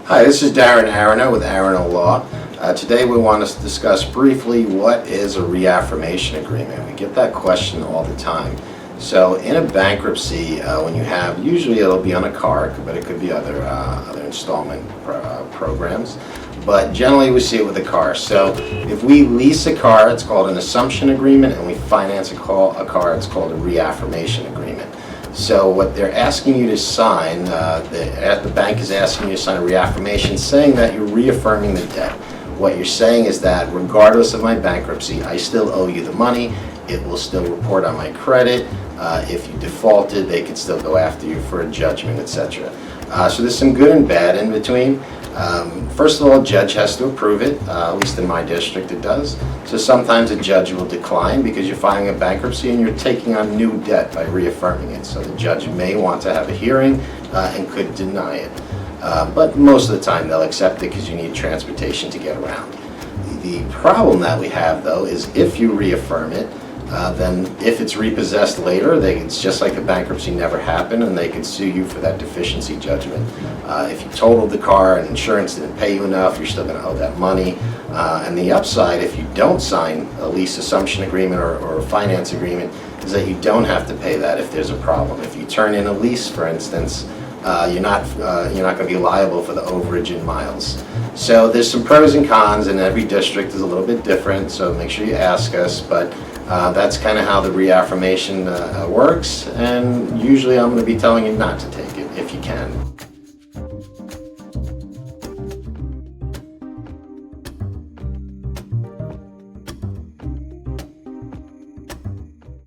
Hi, this is Darren Arano with Arano Law. Today we want to discuss briefly what is a reaffirmation agreement. We get that question all the time. So in a bankruptcy, when you have, usually it'll be on a car, but it could be other installment programs. But generally we see it with a car. So if we lease a car, it's called an assumption agreement, and we finance a car, it's called a reaffirmation agreement. So what they're asking you to sign, the bank is asking you to sign a reaffirmation saying that you're reaffirming the debt. What you're saying is that regardless of my bankruptcy, I still owe you the money. It will still report on my credit. If you defaulted, they could still go after you for a judgment, etc. So there's some good and bad in between. First of all, a judge has to approve it, at least in my district it does. So sometimes a judge will decline because you're filing a bankruptcy and you're taking on new debt by reaffirming it. So the judge may want to have a hearing and could deny it. But most of the time they'll accept it because you need transportation to get around. The problem that we have though is if you reaffirm it, then if it's repossessed later, it's just like the bankruptcy never happened and they could sue you for that deficiency judgment. If you totaled the car and insurance didn't pay you enough, you're still going to owe that money. And the upside, if you don't sign a lease assumption agreement or a finance agreement, is that you don't have to pay that if there's a problem. If you turn in a lease, for instance, you're not going to be liable for the overage in miles. So there's some pros and cons, and every district is a little bit different, so make sure you ask us. But that's kind of how the reaffirmation works, and usually I'm going to be telling you not to take it if you can.